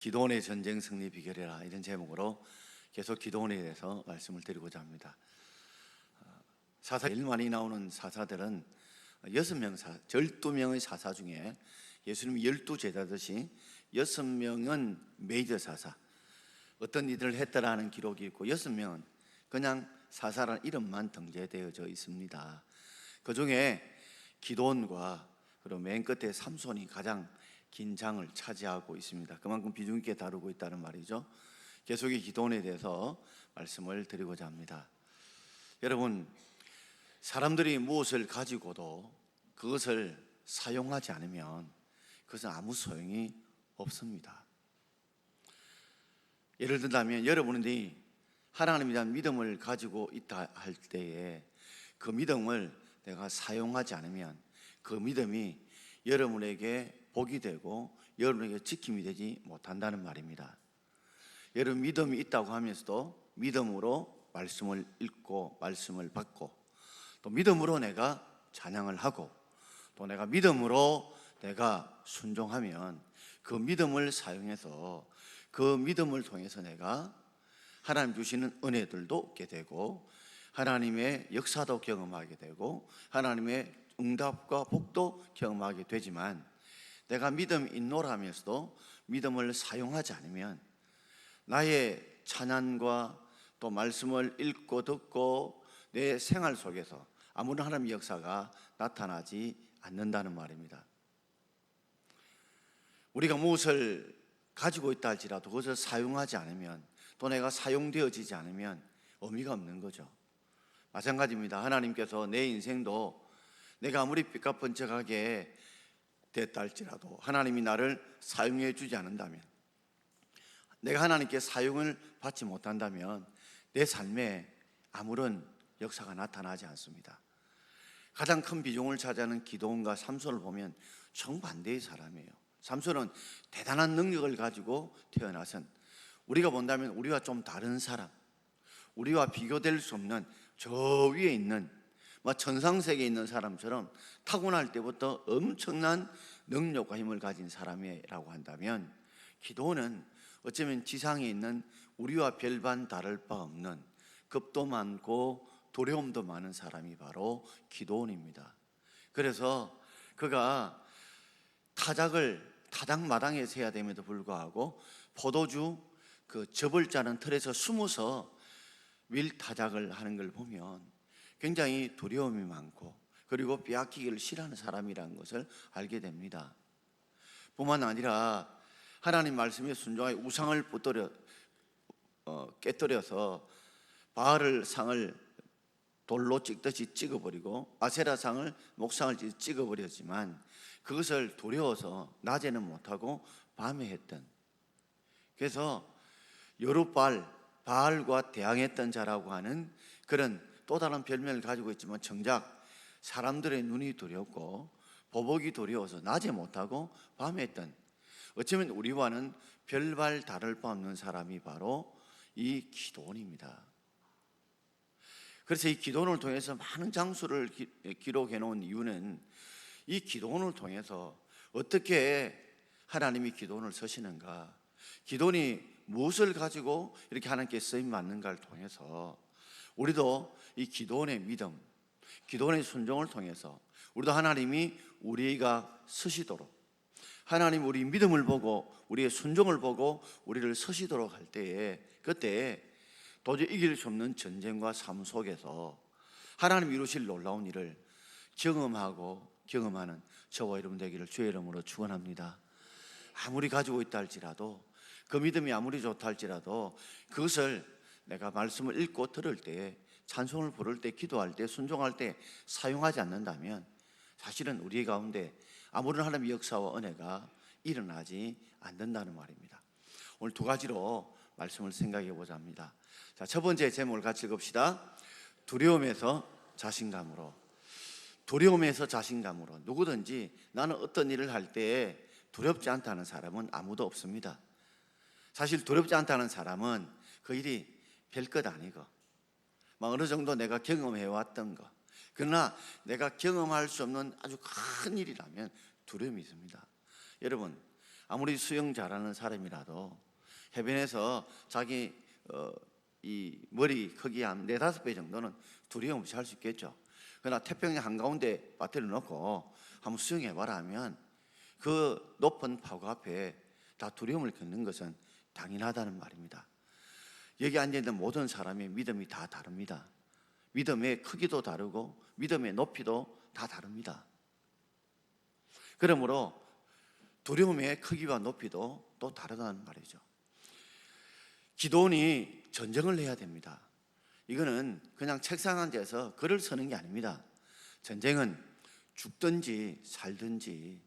기도원의 전쟁 승리 비결이라 이런 제목으로 계속 기도원에 대해서 말씀을 드리고자 합니다. 사사 제일 많이 나오는 사사들은 12명의 사사 중에 예수님 12제자듯이 6명은 메이저 사사, 어떤 일을 했다라는 기록이 있고 6명은 그냥 사사라는 이름만 등재되어져 있습니다. 그 중에 기도원과 그리고 맨 끝에 삼손이 가장 긴 장을 차지하고 있습니다. 그만큼 비중 있게 다루고 있다는 말이죠. 계속 이 기도원에 대해서 말씀을 드리고자 합니다. 여러분, 사람들이 무엇을 가지고도 그것을 사용하지 않으면 그것은 아무 소용이 없습니다. 예를 들자면 여러분이 하나님에 대한 믿음을 가지고 있다 할 때에 그 믿음을 내가 사용하지 않으면 그 믿음이 여러분에게 복이 되고 여러분에게 지킴이 되지 못한다는 말입니다. 여러분, 믿음이 있다고 하면서도 믿음으로 말씀을 읽고 말씀을 받고 또 믿음으로 내가 찬양을 하고 또 내가 믿음으로 내가 순종하면 그 믿음을 사용해서 그 믿음을 통해서 내가 하나님 주시는 은혜들도 얻게 되고 하나님의 역사도 경험하게 되고 하나님의 응답과 복도 경험하게 되지만 내가 믿음이 있노라 하면서도 믿음을 사용하지 않으면 나의 찬양과 또 말씀을 읽고 듣고 내 생활 속에서 아무런 하나님의 역사가 나타나지 않는다는 말입니다. 우리가 무엇을 가지고 있다 할지라도 그것을 사용하지 않으면 또 내가 사용되어지지 않으면 의미가 없는 거죠. 마찬가지입니다. 하나님께서 내 인생도 내가 아무리 삐까뻔쩍하게 됐다 할지라도 하나님이 나를 사용해 주지 않는다면, 내가 하나님께 사용을 받지 못한다면 내 삶에 아무런 역사가 나타나지 않습니다. 가장 큰 비중을 차지하는 기도원과 삼손을 보면 정반대의 사람이에요. 삼손은 대단한 능력을 가지고 태어나선 우리가 본다면 우리와 좀 다른 사람, 우리와 비교될 수 없는 저 위에 있는 천상세계에 있는 사람처럼 타고날 때부터 엄청난 능력과 힘을 가진 사람이라고 한다면 기도원은 어쩌면 지상에 있는 우리와 별반 다를 바 없는 겁도 많고 두려움도 많은 사람이 바로 기도원입니다. 그래서 그가 타작마당에서 해야 됨에도 불구하고 포도주 그 접을 짜는 틀에서 숨어서 밀타작을 하는 걸 보면 굉장히 두려움이 많고 그리고 빼앗기기를 싫어하는 사람이라는 것을 알게 됩니다. 뿐만 아니라 하나님 말씀에 순종하여 우상을 깨뜨려서 바알 상을 돌로 찍듯이 찍어버리고 아세라 상을 목상을 찍어버렸지만 그것을 두려워서 낮에는 못하고 밤에 했던, 그래서 여룻바알, 바알과 대항했던 자라고 하는 그런 또 다른 별명을 가지고 있지만 정작 사람들의 눈이 두렵고 보복이 두려워서 낮에 못하고 밤에 했던, 어쩌면 우리와는 별반 다를 바 없는 사람이 바로 이 기도원입니다. 그래서 이 기도원을 통해서 많은 장수를 기록해 놓은 이유는 이 기도원을 통해서 어떻게 하나님이 기도원을 쓰시는가, 기도원이 무엇을 가지고 이렇게 하나님께 쓰임 받는가를 통해서 우리도 이 기도원의 믿음, 기도원의 순종을 통해서 우리도 하나님이 우리가 쓰시도록, 하나님 우리 믿음을 보고 우리의 순종을 보고 우리를 쓰시도록 할 때에 그때 도저히 이길 수 없는 전쟁과 삶 속에서 하나님 이루실 놀라운 일을 경험하는 저와 여러분 되기를 주의 이름으로 축원합니다. 아무리 가지고 있다 할지라도 그 믿음이 아무리 좋다 할지라도 그것을 내가 말씀을 읽고 들을 때, 찬송을 부를 때, 기도할 때, 순종할 때 사용하지 않는다면 사실은 우리 가운데 아무런 하나님의 역사와 은혜가 일어나지 않는다는 말입니다. 오늘 두 가지로 말씀을 생각해 보자 합니다. 자, 첫 번째 제목을 같이 읽읍시다. 두려움에서 자신감으로. 두려움에서 자신감으로. 누구든지 나는 어떤 일을 할 때 두렵지 않다는 사람은 아무도 없습니다. 사실 두렵지 않다는 사람은 그 일이 별것 아니고 어느 정도 내가 경험해 왔던 거, 그러나 내가 경험할 수 없는 아주 큰 일이라면 두려움이 있습니다. 여러분, 아무리 수영 잘하는 사람이라도 해변에서 자기 이 머리 크기 한 4-5배 정도는 두려움 없이 할 수 있겠죠. 그러나 태평양 한가운데 배터리를 놓고 한번 수영해봐라 하면 그 높은 파고 앞에 다 두려움을 겪는 것은 당연하다는 말입니다. 여기 앉아있는 모든 사람의 믿음이 다 다릅니다. 믿음의 크기도 다르고 믿음의 높이도 다 다릅니다. 그러므로 두려움의 크기와 높이도 또 다르다는 말이죠. 기도원이 전쟁을 해야 됩니다. 이거는 그냥 책상 앉아서 글을 쓰는 게 아닙니다. 전쟁은 죽든지 살든지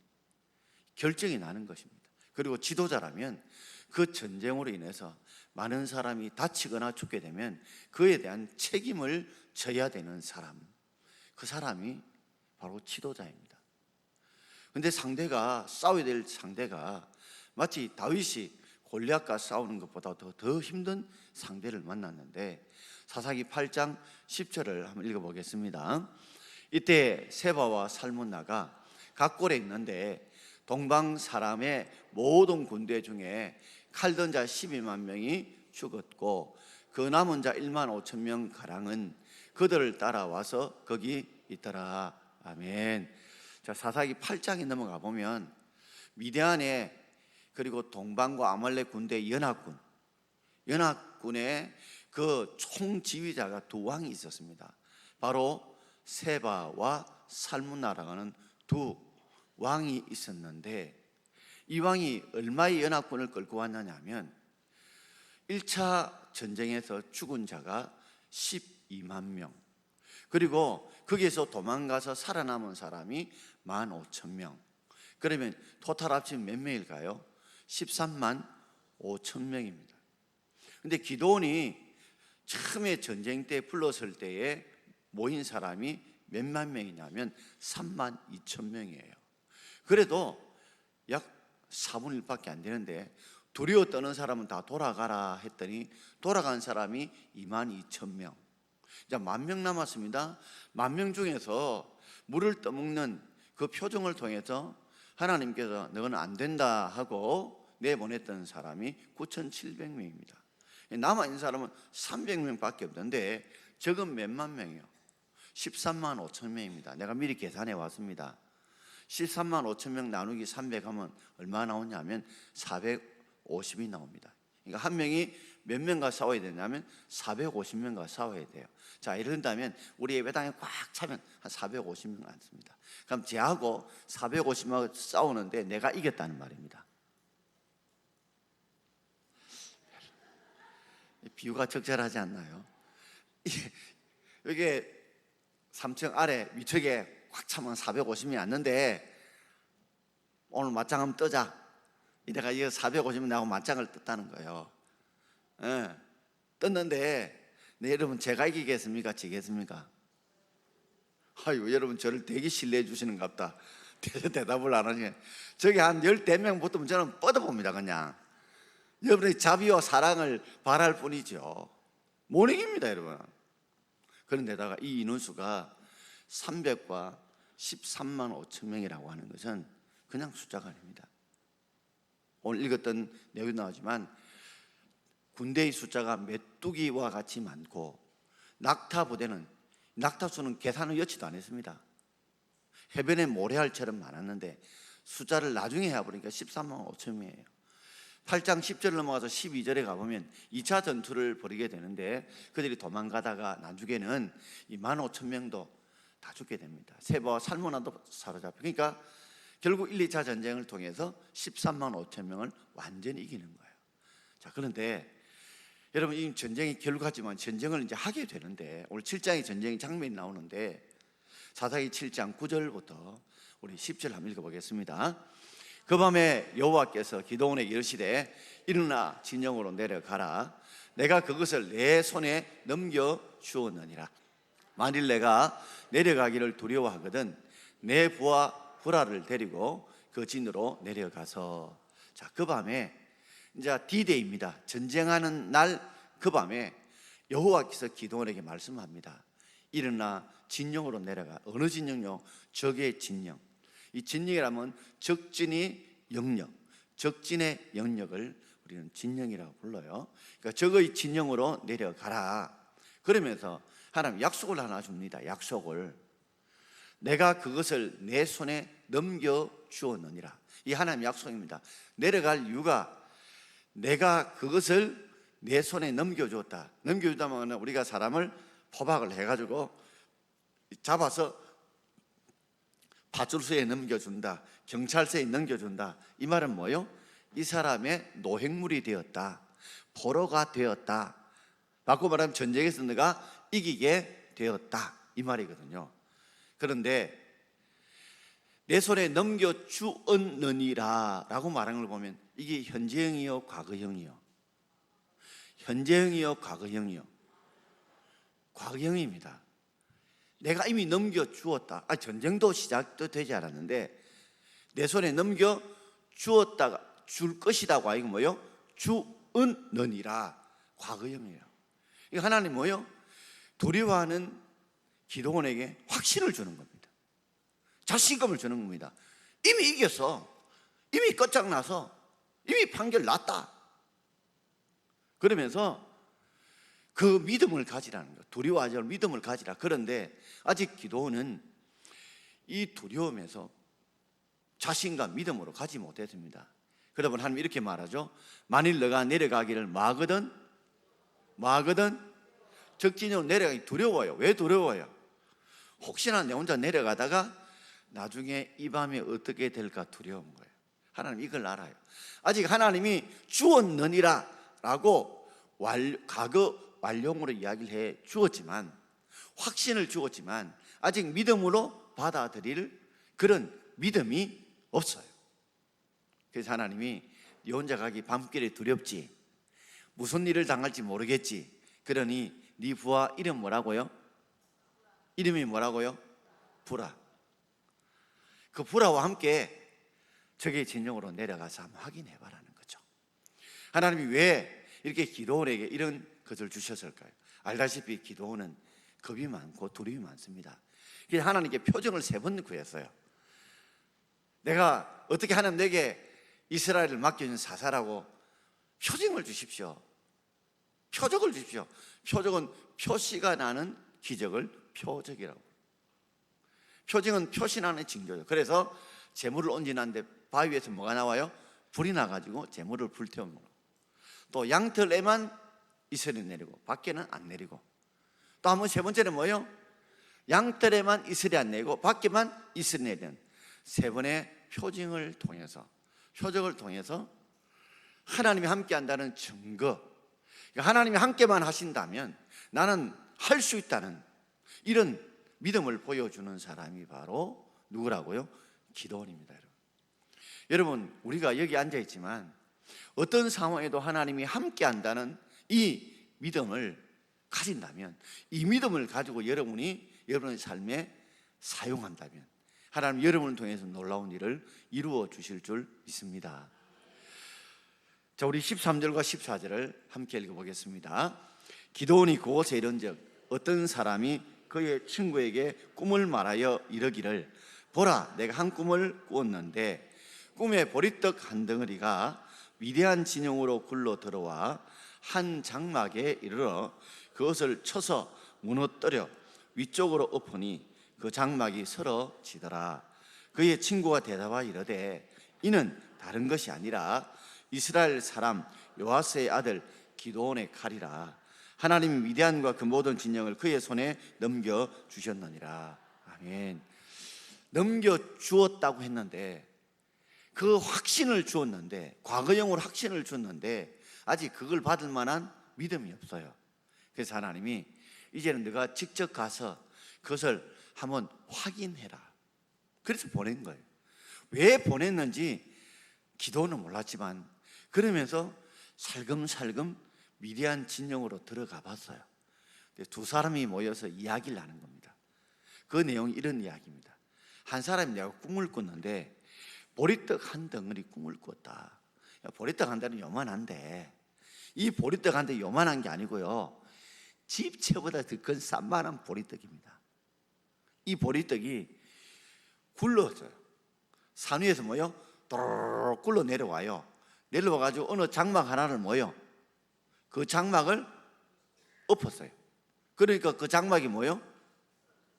결정이 나는 것입니다. 그리고 지도자라면 그 전쟁으로 인해서 많은 사람이 다치거나 죽게 되면 그에 대한 책임을 져야 되는 사람, 그 사람이 바로 지도자입니다. 그런데 싸워야 될 상대가 마치 다윗이 골리앗과 싸우는 것보다 더 힘든 상대를 만났는데, 사사기 8장 10절을 한번 읽어보겠습니다. 이때 세바와 살문나가 각 골에 있는데 동방 사람의 모든 군대 중에 칼던 자 12만 명이 죽었고 그 남은 자 1만 5천 명 가량은 그들을 따라와서 거기 있더라. 아멘. 자, 사사기 8장에 넘어가 보면 미디안에 그리고 동방과 아말렉 군대 연합군의 그 총지휘자가 두 왕이 있었습니다. 바로 세바와 살문나라고 하는 두 왕이 있었는데, 이 왕이 얼마의 연합군을 끌고 왔느냐 하면 1차 전쟁에서 죽은 자가 12만 명, 그리고 거기에서 도망가서 살아남은 사람이 15,000명. 그러면 토탈 합치면 몇 명일까요? 13만 5천 명입니다. 근데 기도원이 처음에 전쟁 때 불렀을 때에 모인 사람이 몇만 명이냐면 3만 2천 명이에요. 그래도 약 4분의 1밖에 안 되는데 두려워 떠는 사람은 다 돌아가라 했더니 돌아간 사람이 2만 2천 명. 이제 10,000명 남았습니다. 10,000명 중에서 물을 떠먹는 그 표정을 통해서 하나님께서 너는 안 된다 하고 내보냈던 사람이 9,700명입니다. 남아있는 사람은 300명밖에 없는데 적은 몇만 명이요? 13만 5천 명입니다. 내가 미리 계산해 왔습니다. 13만 5천 명 나누기 300 하면 얼마 나오냐면 450이 나옵니다. 그러니까 한 명이 몇 명과 싸워야 되냐면 450명과 싸워야 돼요. 자, 이런다면 우리 예배당에 꽉 차면 한 450명 앉습니다. 그럼 쟤하고 450명하고 싸우는데 내가 이겼다는 말입니다. 비유가 적절하지 않나요? 이게 3층 아래 위쪽에 꽉 차면 450명이 앉는데 오늘 맞짱 한번 뜨자. 이래가 이 450명 나하고 맞짱을 떴다는 거예요. 예, 떴는데 네, 여러분 제가 이기겠습니까? 지겠습니까? 아유, 여러분 저를 되게 신뢰해 주시는갑다. 대답을 안 하시네. 저기 한 14명 붙으면 저는 뻗어봅니다. 그냥 여러분의 자비와 사랑을 바랄 뿐이죠. 못 이깁니다, 여러분. 그런데다가 이 인원수가 300과 13만 5천 명이라고 하는 것은 그냥 숫자가 아닙니다. 오늘 읽었던 내용이 나오지만 군대의 숫자가 메뚜기와 같이 많고 낙타 부대는, 낙타수는 계산을 여치도 안 했습니다. 해변에 모래알처럼 많았는데 숫자를 나중에 해보니까 13만 5천 명이에요. 8장 10절 넘어가서 12절에 가보면 2차 전투를 벌이게 되는데 그들이 도망가다가 나중에는 이 15,000명도 다 죽게 됩니다. 세바와 살문나도 사로잡혀. 그러니까 결국 1, 2차 전쟁을 통해서 13만 5천 명을 완전히 이기는 거예요. 자, 그런데 여러분, 이 전쟁이 결국하지만 전쟁을 이제 하게 되는데 오늘 7장의 전쟁 장면이 나오는데 사사기 7장 9절부터 우리 10절 한번 읽어보겠습니다. 그 밤에 여호와께서 기드온에게 이르시되 일어나 진영으로 내려가라. 내가 그것을 내 손에 넘겨 주었느니라. 만일 내가 내려가기를 두려워하거든 내 부하 후라를 데리고 그 진으로 내려가서. 자, 그 밤에 이제 D-Day입니다. 전쟁하는 날 그 밤에 여호와께서 기드온에게 말씀합니다. 일어나 진영으로 내려가. 어느 진영요? 적의 진영. 이 진영이라면 적진이 영역, 적진의 영역을 우리는 진영이라고 불러요. 그러니까 적의 진영으로 내려가라. 그러면서 하나님 약속을 하나 줍니다. 약속을. 내가 그것을 내 손에 넘겨주었느니라. 이 하나님 약속입니다. 내려갈 이유가 내가 그것을 내 손에 넘겨주었다. 넘겨주다면 우리가 사람을 포박을 해가지고 잡아서 파출소에 넘겨준다, 경찰서에 넘겨준다. 이 말은 뭐요? 이 사람의 노획물이 되었다, 포로가 되었다. 바꿔 말하면 전쟁에서 내가 이기게 되었다, 이 말이거든요. 그런데 내 손에 넘겨주었느니라 라고 말하는 걸 보면 이게 현재형이요 과거형이요? 현재형이요 과거형이요? 과거형입니다. 내가 이미 넘겨주었다. 전쟁도 시작도 되지 않았는데 내 손에 넘겨주었다가 줄 것이다고 이거 뭐요? 주었느니라. 과거형이에요. 이거 하나님 뭐요? 두려워하는 기도원에게 확신을 주는 겁니다. 자신감을 주는 겁니다. 이미 이겼어. 이미 끝장나서 이미 판결 났다. 그러면서 그 믿음을 가지라는 거. 두려워하지 말고 믿음을 가지라. 그런데 아직 기도원은 이 두려움에서 자신감, 믿음으로 가지 못했습니다. 그러다 보니 하나님 이렇게 말하죠. 만일 너가 내려가기를 마거든 적진으로 내려가기 두려워요. 왜 두려워요? 혹시나 내 혼자 내려가다가 나중에 이 밤에 어떻게 될까 두려운 거예요. 하나님 이걸 알아요. 아직 하나님이 주었느니라 라고 과거 완료형으로 이야기를 해 주었지만, 확신을 주었지만 아직 믿음으로 받아들일 그런 믿음이 없어요. 그래서 하나님이 네 혼자 가기 밤길에 두렵지, 무슨 일을 당할지 모르겠지, 그러니 네 부하 이름 뭐라고요? 이름이 뭐라고요? 부라. 그 부라와 함께 적의 진영으로 내려가서 한번 확인해 봐라는 거죠. 하나님이 왜 이렇게 기도원에게 이런 것을 주셨을까요? 알다시피 기도원은 겁이 많고 두려움이 많습니다. 그래서 하나님께 표정을 3번 구했어요. 내가 어떻게 하나님 내게 이스라엘을 맡겨준 사사라고 표징을 주십시오. 표적을 주십시오. 표적은 표시가 나는 기적을 표적이라고. 표징은 표시나는 징조죠. 그래서 재물을 얹어놨는데 바위에서 뭐가 나와요? 불이 나가지고 재물을 불태웁니다. 또 양털에만 이슬이 내리고 밖에는 안 내리고, 또 한 번 세 번째는 뭐예요? 양털에만 이슬이 안 내리고 밖에만 이슬이 내리는 3번의 표징을 통해서, 표적을 통해서 하나님이 함께 한다는 증거, 그러니까 하나님이 함께만 하신다면 나는 할 수 있다는 이런 믿음을 보여주는 사람이 바로 누구라고요? 기도원입니다. 여러분, 우리가 여기 앉아있지만 어떤 상황에도 하나님이 함께 한다는 이 믿음을 가진다면, 이 믿음을 가지고 여러분이 여러분의 삶에 사용한다면 하나님 여러분을 통해서 놀라운 일을 이루어 주실 줄 믿습니다. 자, 우리 13절과 14절을 함께 읽어보겠습니다. 기도원이 그곳에 이른즉 어떤 사람이 그의 친구에게 꿈을 말하여 이르기를, 보라, 내가 한 꿈을 꾸었는데 꿈에 보리떡 한 덩어리가 위대한 진영으로 굴러 들어와 한 장막에 이르러 그것을 쳐서 무너뜨려 위쪽으로 엎으니 그 장막이 쓰러지더라. 그의 친구가 대답하여 이르되 이는 다른 것이 아니라 이스라엘 사람 요아스의 아들 기드온의 칼이라. 하나님이 미디안과 그 모든 진영을 그의 손에 넘겨주셨느니라. 아멘. 넘겨주었다고 했는데, 그 확신을 주었는데, 과거형으로 확신을 줬는데 아직 그걸 받을 만한 믿음이 없어요. 그래서 하나님이 이제는 네가 직접 가서 그것을 한번 확인해라. 그래서 보낸 거예요. 왜 보냈는지 기도는 몰랐지만 그러면서 살금살금 미디안 진영으로 들어가 봤어요. 두 사람이 모여서 이야기를 하는 겁니다. 그 내용이 이런 이야기입니다. 한 사람이 내가 꿈을 꿨는데 보리떡 한 덩어리 꿈을 꿨다. 보리떡 한 덩어리 요만한데, 이 보리떡 한 덩어리 요만한 게 아니고요, 집채보다 더 큰 산만한 보리떡입니다. 이 보리떡이 굴러져요. 산 위에서 뭐요? 도로록 굴러 내려와요. 내려와가지고 어느 장막 하나를 모여 그 장막을 엎었어요. 그러니까 그 장막이 뭐요?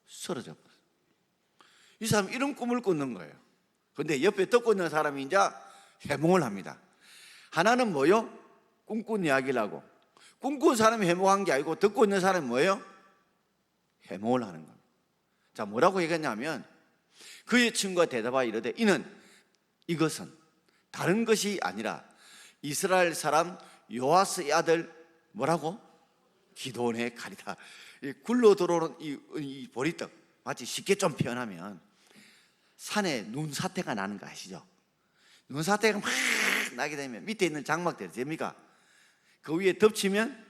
쓰러져 버렸어요. 이 사람 이런 꿈을 꾸는 거예요. 근데 옆에 듣고 있는 사람이 이제 해몽을 합니다. 하나는 뭐요? 꿈꾼 이야기를 하고, 꿈꾼 사람이 해몽한 게 아니고 듣고 있는 사람이 뭐예요? 해몽을 하는 겁니다. 자, 뭐라고 얘기했냐면 그의 친구가 대답하여 이르되 이는 이것은 다른 것이 아니라 이스라엘 사람 요아스의 아들 뭐라고? 기드온의 칼이다. 굴러 들어오는 이 보리떡, 마치 쉽게 좀 표현하면 산에 눈사태가 나는 거 아시죠? 눈사태가 막 나게 되면 밑에 있는 장막들이 됩니까? 그 위에 덮치면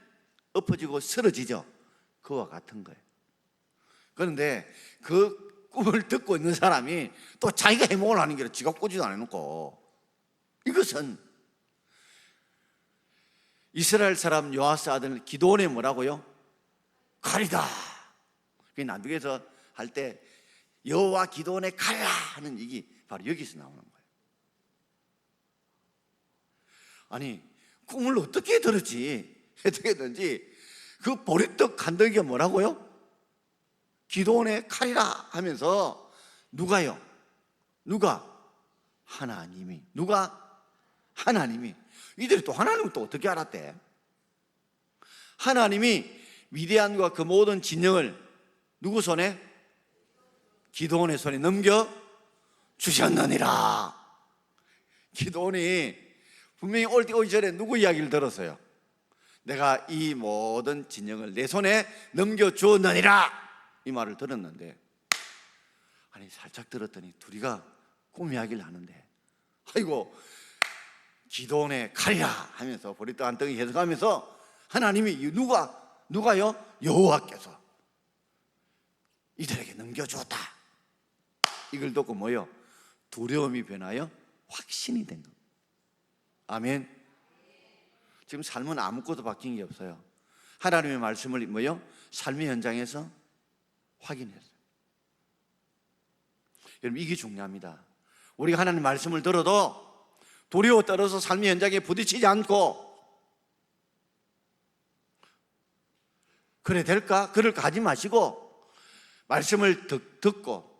엎어지고 쓰러지죠. 그와 같은 거예요. 그런데 그 꿈을 듣고 있는 사람이 또 자기가 해몽을 하는 게 지가 꾸지도 안 해놓고, 이것은 이스라엘 사람 요아스 아들 기드온의 뭐라고요? 칼이다. 남북에서 할 때 여호와 기드온의 칼이라 하는 얘기 바로 여기서 나오는 거예요. 아니, 꿈을 어떻게 들었지? 어떻게 했는지 그 보리떡 간더기가 뭐라고요? 기드온의 칼이라 하면서 누가요? 누가? 하나님이. 누가? 하나님이. 이들이 또 하나님을 또 어떻게 알았대? 하나님이 미디안과 그 모든 진영을 누구 손에? 기드온의 손에 넘겨 주셨느니라. 기드온이 분명히 오기 전에 누구 이야기를 들었어요? 내가 이 모든 진영을 내 손에 넘겨 주었느니라, 이 말을 들었는데, 아니 살짝 들었더니 둘이가 꿈 이야기를 하는데, 아이고 기드온의 칼이라 하면서 보리떡 한 덩이 해석하면서 하나님이 누가요? 여호와께서 이들에게 넘겨주었다. 이걸 듣고 뭐요? 두려움이 변하여 확신이 된 겁니다. 아멘. 지금 삶은 아무것도 바뀐 게 없어요. 하나님의 말씀을 뭐요? 삶의 현장에서 확인했어요. 여러분, 이게 중요합니다. 우리가 하나님 말씀을 들어도 두려워 떨어서 삶의 현장에 부딪히지 않고, 그래 될까? 그럴까 하지 마시고 말씀을 듣고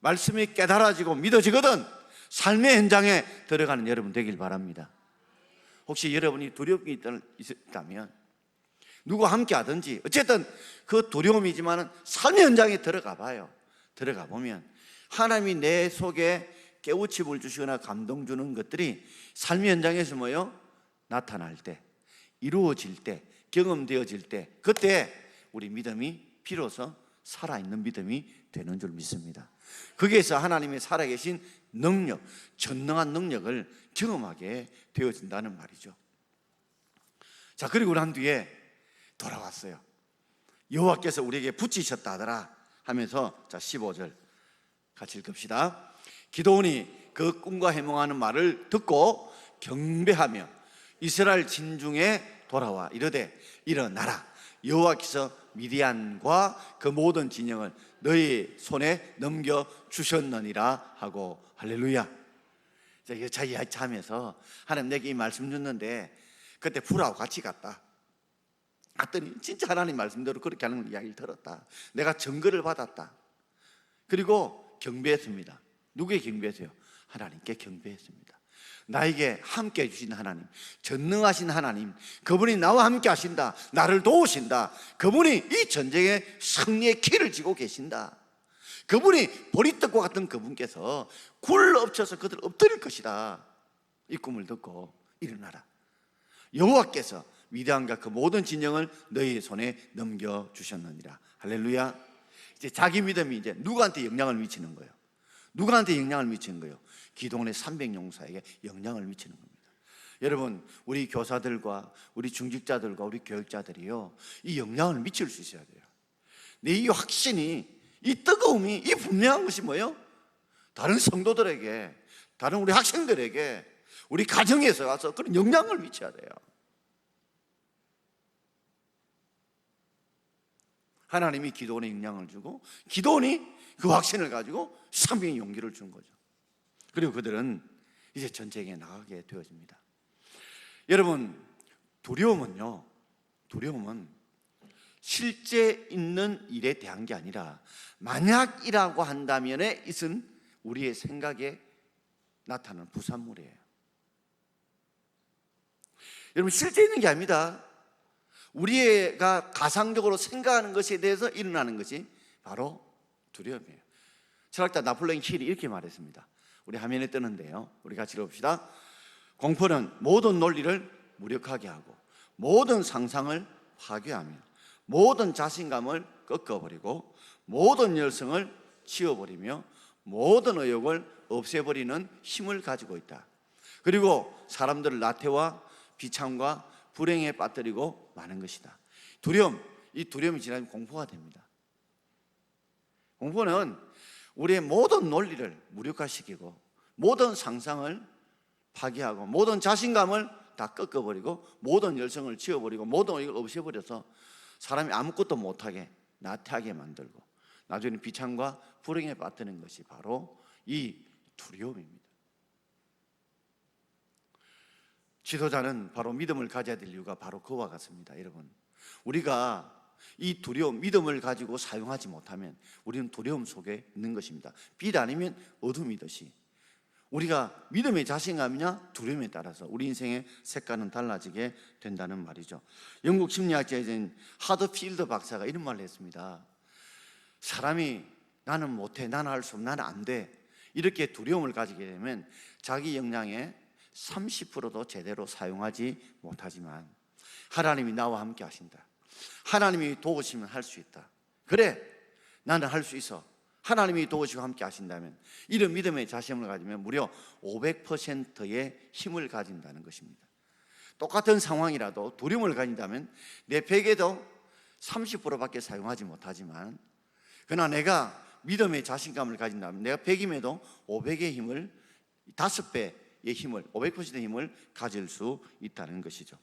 말씀이 깨달아지고 믿어지거든 삶의 현장에 들어가는 여러분 되길 바랍니다. 혹시 여러분이 두려움이 있다면 누구와 함께 하든지 어쨌든 그 두려움이지만 삶의 현장에 들어가 봐요. 들어가 보면 하나님이 내 속에 깨우침을 주시거나 감동 주는 것들이 삶의 현장에서 뭐요? 나타날 때, 이루어질 때, 경험되어질 때, 그때 우리 믿음이 비로소 살아있는 믿음이 되는 줄 믿습니다. 거기에서 하나님의 살아계신 능력, 전능한 능력을 경험하게 되어진다는 말이죠. 자, 그리고 난 뒤에 돌아왔어요. 여호와께서 우리에게 붙이셨다 하더라 하면서, 자 15절 같이 읽읍시다. 기드온이 그 꿈과 해몽하는 말을 듣고 경배하며 이스라엘 진중에 돌아와 이르되 일어나라, 여호와께서 미디안과 그 모든 진영을 너희 손에 넘겨 주셨느니라 하고, 할렐루야. 자, 하면서 하나님 내게 이 말씀 줬는데 그때 불하고 같이 갔더니 진짜 하나님 말씀대로 그렇게 하는 이야기를 들었다. 내가 증거를 받았다. 그리고 경배했습니다. 누구에게 경배했어요? 하나님께 경배했습니다. 나에게 함께 해주신 하나님, 전능하신 하나님, 그분이 나와 함께 하신다, 나를 도우신다, 그분이 이 전쟁의 승리의 키를 쥐고 계신다, 그분이 보리떡과 같은 그분께서 굴러 엎쳐서 그들을 엎드릴 것이다. 이 꿈을 듣고 일어나라, 여호와께서 미디안과 그 모든 진영을 너희 손에 넘겨주셨느니라. 할렐루야. 이제 자기 믿음이 이제 누구한테 영향을 미치는 거예요? 누구한테 영향을 미치는 거예요? 기드온의 300용사에게 영향을 미치는 겁니다. 여러분, 우리 교사들과 우리 중직자들과 우리 교육자들이요, 이 영향을 미칠 수 있어야 돼요. 내 이 확신이, 이 뜨거움이, 이 분명한 것이 뭐예요? 다른 성도들에게, 다른 우리 학생들에게, 우리 가정에서 와서 그런 영향을 미쳐야 돼요. 하나님이 기드온에 영향을 주고 기드온이 그 확신을 가지고 300의 용기를 준 거죠. 그리고 그들은 이제 전쟁에 나가게 되어집니다. 여러분, 두려움은 실제 있는 일에 대한 게 아니라 만약이라고 한다면에 있은 우리의 생각에 나타나는 부산물이에요. 여러분, 실제 있는 게 아닙니다. 우리가 가상적으로 생각하는 것에 대해서 일어나는 것이 바로 두려움이에요. 철학자 나폴레옹 힐이 이렇게 말했습니다. 우리 화면에 뜨는데요, 우리 같이 읽어봅시다. 공포는 모든 논리를 무력하게 하고 모든 상상을 파괴하며 모든 자신감을 꺾어버리고 모든 열성을 치워버리며 모든 의욕을 없애버리는 힘을 가지고 있다. 그리고 사람들을 나태와 비참과 불행에 빠뜨리고 마는 것이다. 이 두려움이 지나면 공포가 됩니다. 공포는 우리의 모든 논리를 무력화시키고 모든 상상을 파괴하고 모든 자신감을 다 꺾어버리고 모든 열성을 지워버리고 모든 의욕을 없애버려서 사람이 아무것도 못하게 나태하게 만들고 나중에 비참과 불행에 빠뜨리는 것이 바로 이 두려움입니다. 지도자는 바로 믿음을 가져야 될 이유가 바로 그와 같습니다. 여러분, 우리가 이 두려움, 믿음을 가지고 사용하지 못하면 우리는 두려움 속에 있는 것입니다. 빛 아니면 어둠이듯이 우리가 믿음의 자신감이냐 두려움에 따라서 우리 인생의 색깔은 달라지게 된다는 말이죠. 영국 심리학자인 하드필드 박사가 이런 말을 했습니다. 사람이 나는 못해, 나는 할 수 없어, 나는 안 돼, 이렇게 두려움을 가지게 되면 자기 역량의 30%도 제대로 사용하지 못하지만 하나님이 나와 함께 하신다, 하나님이 도우시면 할 수 있다, 그래 나는 할 수 있어, 하나님이 도우시고 함께 하신다면 이런 믿음의 자신을 가지면 무려 500%의 힘을 가진다는 것입니다. 똑같은 상황이라도 두려움을 가진다면 내 100에도 30%밖에 사용하지 못하지만 그러나 내가 믿음의 자신감을 가진다면 내가 100임에도 500의 힘을, 5배의 힘을, 500%의 힘을 가질 수 있다는 것이죠.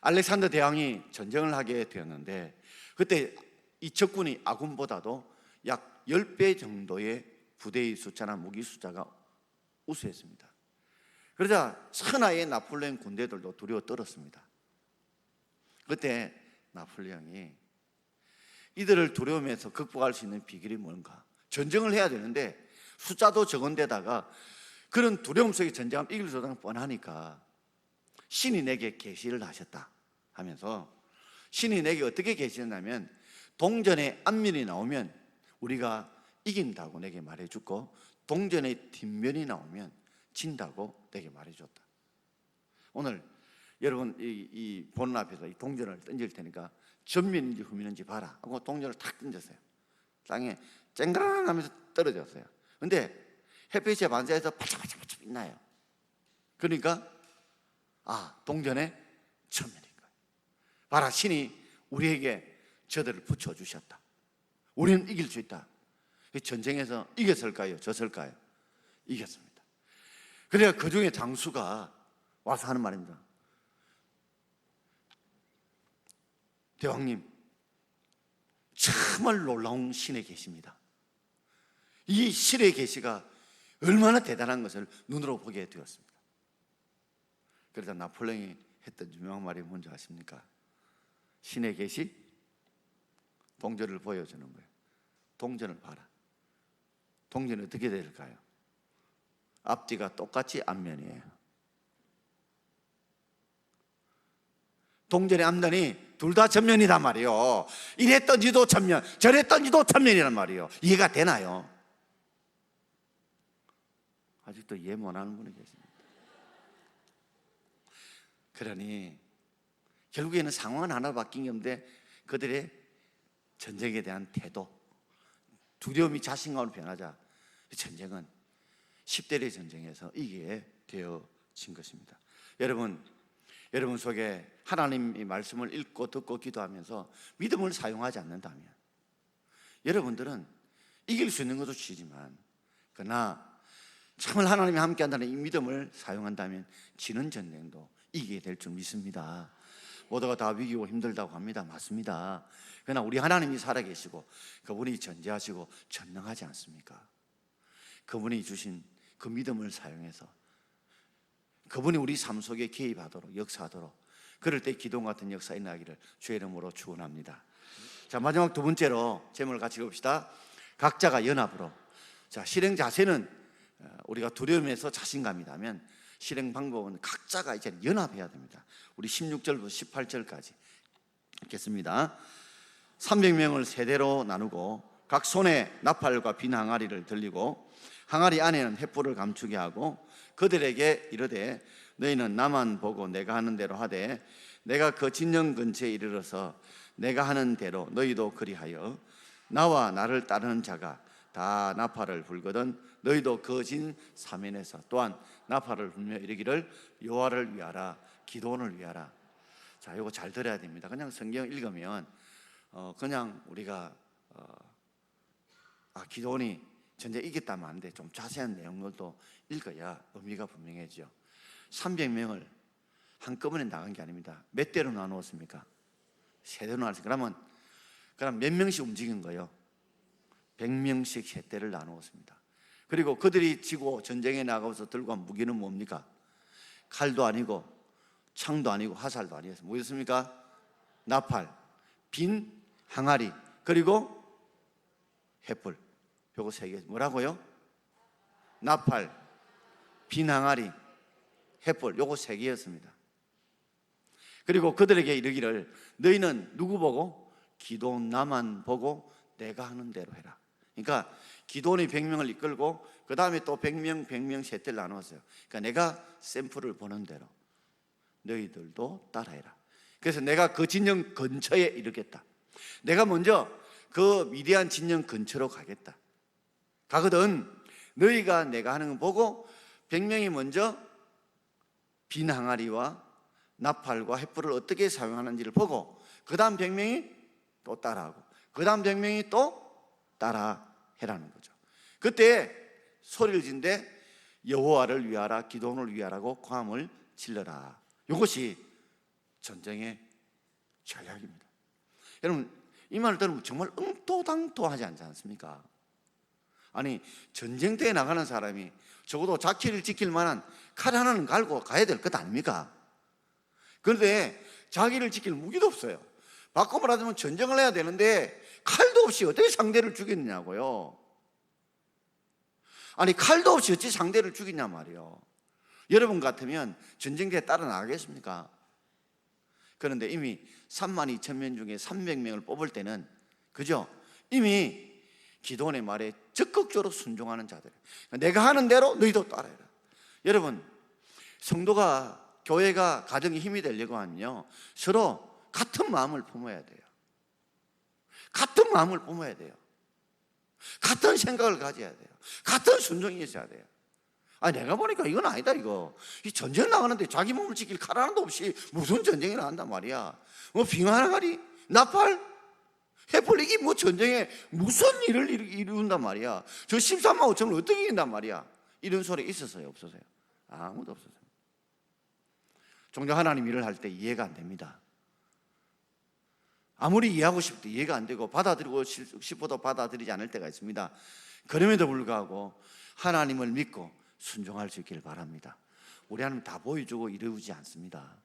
알렉산더 대왕이 전쟁을 하게 되었는데 그때 이 적군이 아군보다도 약 10배 정도의 부대의 숫자나 무기 숫자가 우수했습니다. 그러자 천하의 나폴레옹 군대들도 두려워 떨었습니다. 그때 나폴레옹이 이들을 두려움에서 극복할 수 있는 비결이 뭔가? 전쟁을 해야 되는데 숫자도 적은 데다가 그런 두려움 속에 전쟁하면 이길 수 없다는 뻔하니까 신이 내게 계시를 하셨다 하면서, 신이 내게 어떻게 계시냐면 동전의 앞면이 나오면 우리가 이긴다고 내게 말해줬고 동전의 뒷면이 나오면 진다고 내게 말해줬다. 오늘 여러분 이 보는 앞에서 이 동전을 던질 테니까 전면인지 후면인지 봐라 하고 동전을 탁 던졌어요. 땅에 쨍그랑 하면서 떨어졌어요. 근데 햇빛에 반사해서 반짝반짝 빛나요. 그러니까 동전의 전면인 거예요. 봐라, 신이 우리에게 저들을 붙여주셨다. 우리는 이길 수 있다. 전쟁에서 이겼을까요? 졌을까요? 이겼습니다. 그래야 그 중에 장수가 와서 하는 말입니다. 대왕님, 정말 놀라운 신의 계시입니다. 이 신의 계시가 얼마나 대단한 것을 눈으로 보게 되었습니다. 그러자 나폴레옹이 했던 유명한 말이 뭔지 아십니까? 신의 계시, 동전을 보여주는 거예요. 동전을 봐라. 동전이 어떻게 될까요? 앞뒤가 똑같이 앞면이에요. 동전의 앞면이 둘 다 전면이란 말이에요. 이랬던지도 전면, 저랬던지도 전면이란 말이에요. 이해가 되나요? 아직도 이해 못하는 분이 계십니다. 그러니 결국에는 상황은 하나 바뀐 게 없는데 그들의 전쟁에 대한 태도, 두려움이 자신감으로 변하자 전쟁은 10대의 전쟁에서 이기게 되어진 것입니다. 여러분 속에 하나님의 말씀을 읽고 듣고 기도하면서 믿음을 사용하지 않는다면 여러분들은 이길 수 있는 것도 지지만 그러나 정말 하나님이 함께한다는 이 믿음을 사용한다면 지는 전쟁도 이기게 될 줄 믿습니다. 모두가 다 위기고 힘들다고 합니다. 맞습니다. 그러나 우리 하나님이 살아계시고 그분이 전지하시고 전능하지 않습니까? 그분이 주신 그 믿음을 사용해서 그분이 우리 삶 속에 개입하도록, 역사하도록, 그럴 때 기도원 같은 역사 일어나기를 주의 이름으로 축원합니다. 자, 마지막 두 번째로 제목을 같이 봅시다. 각자가 연합으로. 자, 실행 자세는 우리가 두려움에서 자신감이라면 실행 방법은 각자가 이제 연합해야 됩니다. 우리 16절부터 18절까지 읽겠습니다. 300명을 세대로 나누고 각 손에 나팔과 빈 항아리를 들리고 항아리 안에는 횃불을 감추게 하고 그들에게 이르되 너희는 나만 보고 내가 하는 대로 하되 내가 그 진영 근처에 이르러서 내가 하는 대로 너희도 그리하여 나와 나를 따르는 자가 다 나팔을 불거든 너희도 그 진 사면에서 또한 나팔을 불며 이르기를 여호와를 위하라, 기도원을 위하라. 자, 이거 잘 들어야 됩니다. 그냥 성경 읽으면 그냥 우리가 기도원이 전쟁 이겼다면 안 돼. 좀 자세한 내용들도 읽어야 의미가 분명해지죠. 300명을 한꺼번에 나간 게 아닙니다. 몇 대로 나누었습니까? 세 대로 나눴습니다. 그럼 몇 명씩 움직인 거예요? 100명씩 세 대를 나누었습니다. 그리고 그들이 지고 전쟁에 나가서 들고 간 무기는 뭡니까? 칼도 아니고 창도 아니고 화살도 아니었습니다. 뭐였습니까? 나팔, 빈 항아리, 그리고 횃불. 요거 세 개. 뭐라고요? 나팔, 빈 항아리, 횃불. 요거 세 개였습니다. 그리고 그들에게 이르기를 너희는 누구 보고? 기도원 나만 보고 내가 하는 대로 해라. 그러니까 기도원이 100명을 이끌고 그 다음에 또 100명 세 대를 나눴어요. 그러니까 내가 샘플을 보는 대로 너희들도 따라해라. 그래서 내가 그 진영 근처에 이르겠다. 내가 먼저 그 위대한 진영 근처로 가겠다. 가거든 너희가 내가 하는 거 보고 100명이 먼저 빈 항아리와 나팔과 횃불을 어떻게 사용하는지를 보고 그 다음 100명이 또 따라하고 그 다음 100명이 또 따라해라는 거죠. 그때 소리를 진대 여호와를 위하라, 기도원을 위하라고 고함을 질러라. 이것이 전쟁의 전략입니다. 여러분 이 말을 들으면 정말 응도당토하지 않지 않습니까? 아니 전쟁터에 나가는 사람이 적어도 자기를 지킬 만한 칼 하나는 갈고 가야 될 것 아닙니까? 그런데 자기를 지킬 무기도 없어요. 바꿔 말하자면 전쟁을 해야 되는데 칼도 없이 어떻게 상대를 죽이느냐고요. 아니 칼도 없이 어찌 상대를 죽이냐 말이요. 여러분 같으면 전쟁터에 따라 나가겠습니까? 그런데 이미 32,000명 중에 300명을 뽑을 때는 그죠? 이미 기도원의 말에 적극적으로 순종하는 자들, 내가 하는 대로 너희도 따라해라. 여러분 성도가 교회가 가정에 힘이 되려고 하면요 서로 같은 마음을 품어야 돼요. 같은 마음을 품어야 돼요. 같은 생각을 가져야 돼요. 같은 순종이 있어야 돼요. 내가 보니까 이건 아니다. 이거 이 전쟁 나가는데 자기 몸을 지킬 칼 하나도 없이 무슨 전쟁이 나간단 말이야. 뭐 빙하나가리, 나팔, 횃불, 이게 뭐 전쟁에 무슨 일을 이룬단 말이야. 저 13만 5천을 어떻게 이긴단 말이야. 이런 소리 있었어요, 없었어요? 아무도 없었어요. 종종 하나님 일을 할 때 이해가 안 됩니다. 아무리 이해하고 싶어도 이해가 안 되고 받아들이고 싶어도 받아들이지 않을 때가 있습니다. 그럼에도 불구하고 하나님을 믿고 순종할 수 있기를 바랍니다. 우리 하나님 다 보여주고 이루지 않습니다.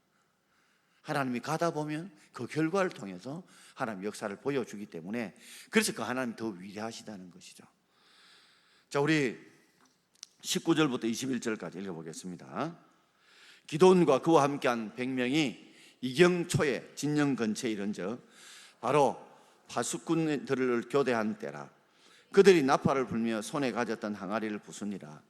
하나님이 가다 보면 그 결과를 통해서 하나님 역사를 보여주기 때문에 그래서 그 하나님 더 위대하시다는 것이죠. 자, 우리 19절부터 21절까지 읽어보겠습니다. 기도원과 그와 함께한 100명이 이경초에 진영 근처에 이른즉 바로 파수꾼들을 교대한 때라. 그들이 나팔을 불며 손에 가졌던 항아리를 부수니라.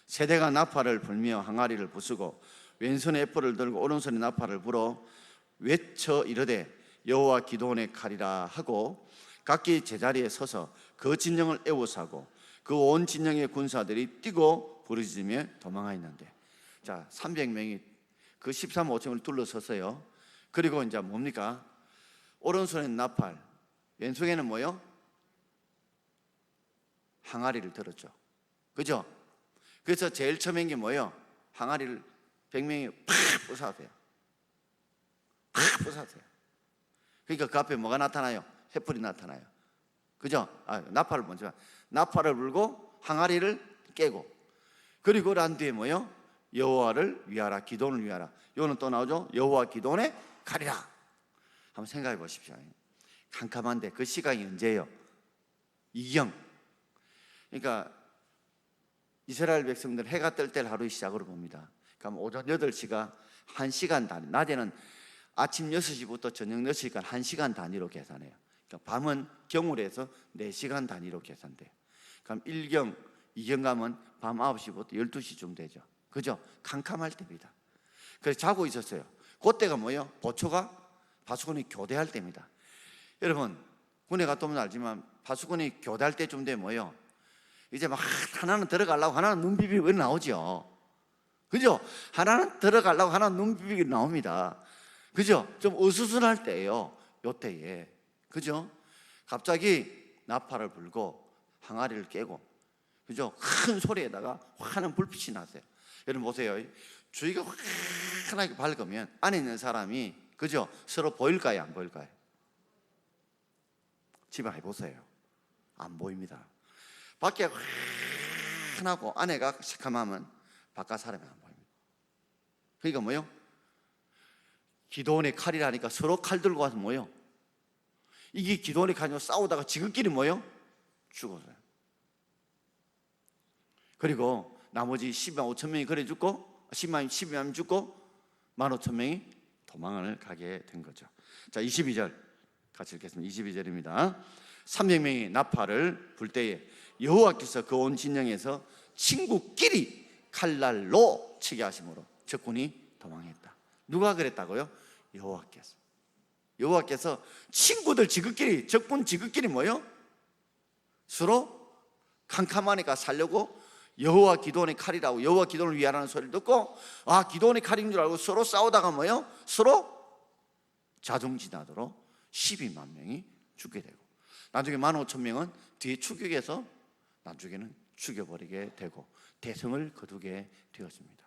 세대가 나팔을 불며 항아리를 부수고 왼손에 횃불을 들고 오른손에 나팔을 불어 외쳐 이르되 여호와 기도원의 칼이라 하고 각기 제자리에 서서 그 진영을 에워싸고 그 온 진영의 군사들이 뛰고 부르짖으며 도망하였는데, 자 300명이 그 13만 5천을 둘러섰어요. 그리고 이제 뭡니까? 오른손에는 나팔, 왼손에는 뭐요? 항아리를 들었죠. 그죠? 그래서 제일 처음인 게 뭐예요? 항아리를 100명이 팍 부사세요. 팍 부사세요. 그러니까 그 앞에 뭐가 나타나요? 횃불이 나타나요. 그죠? 나팔을 먼저 나팔을 불고 항아리를 깨고, 그리고 난 뒤에 뭐요? 여호와를 위하라, 기도원을 위하라. 요는 또 나오죠. 여호와 기도원의 칼이라. 한번 생각해 보십시오. 캄캄한데 그 시간이 언제예요? 이경. 그러니까 이스라엘 백성들 해가 뜰 때를 하루의 시작으로 봅니다. 그럼 오전 8시가 1시간 단위, 낮에는 아침 6시부터 저녁 6시간 1시간 단위로 계산해요. 그러니까 밤은 경으로 해서 4시간 단위로 계산돼요. 그럼 1경, 2경 가면 밤 9시부터 12시쯤 되죠. 그죠? 캄캄할 때입니다. 그래서 자고 있었어요. 그때가 뭐예요? 파수꾼이 교대할 때입니다. 여러분, 군에 갔다 오면 알지만 파수꾼이 교대할 때쯤 되면 뭐예요? 이제 막 하나는 들어가려고 하나는 눈 비비고 나오죠. 그죠? 하나는 들어가려고 하나는 눈 비비고 나옵니다. 그죠? 좀 어수선할 때예요. 요때에. 그죠? 갑자기 나팔을 불고 항아리를 깨고, 그죠? 큰 소리에다가 환한 불빛이 났어요. 여러분 보세요. 주위가 환하게 밝으면 안에 있는 사람이, 그죠? 서로 보일까요? 안 보일까요? 집에 해보세요. 안 보입니다. 밖에 환하고 안에가 새카마면 바깥 사람이 안 보입니다. 그러니까 뭐요? 기도원의 칼이라니까 서로 칼 들고 와서 뭐요? 이게 기도원의 칼이고 싸우다가 지극끼리 뭐요? 죽었어요. 그리고 나머지 12만 5천 명이 그래 죽고 12만 죽고 15,000명이 도망을 가게 된 거죠. 자, 22절 같이 읽겠습니다. 22절입니다. 300명이 나팔을 불 때에 여호와께서 그 온 진영에서 친구끼리 칼날로 치게 하심으로 적군이 도망했다. 누가 그랬다고요? 여호와께서 친구들 지극끼리, 적군 지극끼리 뭐요? 서로 캄캄하니까 살려고 여호와 기도원의 칼이라고, 여호와 기도원을 위하라는 소리를 듣고, 아, 기도원의 칼인 줄 알고 서로 싸우다가 뭐요? 서로 자중지나도록 12만 명이 죽게 되고, 나중에 15,000명은 뒤에 추격해서 나중에는 죽여버리게 되고 대성을 거두게 되었습니다.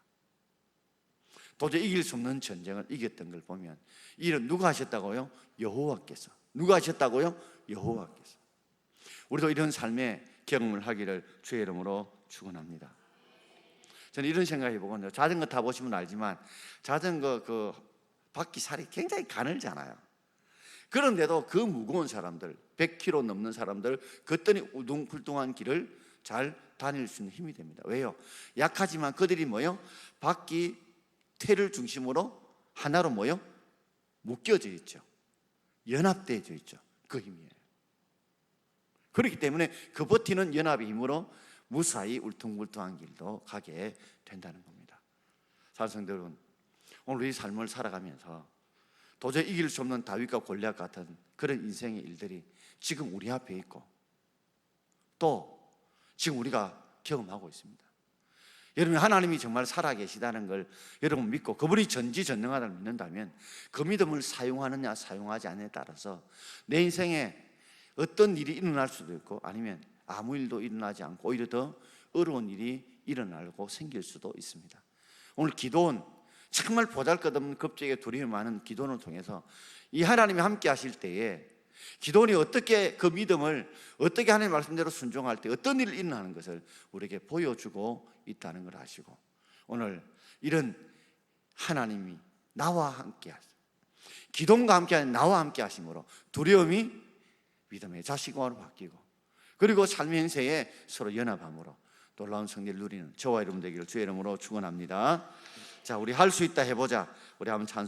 도저히 이길 수 없는 전쟁을 이겼던 걸 보면, 이는 누가 하셨다고요? 여호와께서. 누가 하셨다고요? 여호와께서. 우리도 이런 삶의 경험을 하기를 주의 이름으로 축원합니다. 저는 이런 생각해 보거든요. 자전거 타보시면 알지만 자전거 그 바퀴 살이 굉장히 가늘잖아요. 그런데도 그 무거운 사람들, 100kg 넘는 사람들, 그랬더니 우둥풀둥한 길을 잘 다닐 수 있는 힘이 됩니다. 왜요? 약하지만 그들이 뭐요? 바퀴 태를 중심으로 하나로 뭐요? 묶여져 있죠. 연합되어져 있죠. 그 힘이에요. 그렇기 때문에 그 버티는 연합의 힘으로 무사히 울퉁불퉁한 길도 가게 된다는 겁니다. 사랑하는 여러분, 오늘 우리 삶을 살아가면서 도저히 이길 수 없는 다윗과 골리앗 같은 그런 인생의 일들이 지금 우리 앞에 있고 또 지금 우리가 경험하고 있습니다. 여러분, 하나님이 정말 살아계시다는 걸 여러분 믿고 그분이 전지전능하다를 믿는다면 그 믿음을 사용하느냐 사용하지 않느냐에 따라서 내 인생에 어떤 일이 일어날 수도 있고 아니면 아무 일도 일어나지 않고 오히려 더 어려운 일이 일어나고 생길 수도 있습니다. 오늘 기도원, 정말 보잘것없는 겁쟁이가 두려움이 많은 기도원을 통해서 이 하나님이 함께 하실 때에 기도원이 어떻게 그 믿음을 어떻게 하나님 말씀대로 순종할 때 어떤 일이 일어나는 것을 우리에게 보여주고 있다는 걸 아시고, 오늘 이런 하나님이 나와 함께 하시고 기도원과 함께 하는 나와 함께 하심으로 두려움이 믿음의 자식으로 바뀌고, 그리고 삶의 행세에 서로 연합함으로 놀라운 승리를 누리는 저와 여러분 되기를 주의 이름으로 축원합니다. 자, 우리 할 수 있다 해보자. 우리 한번 찬송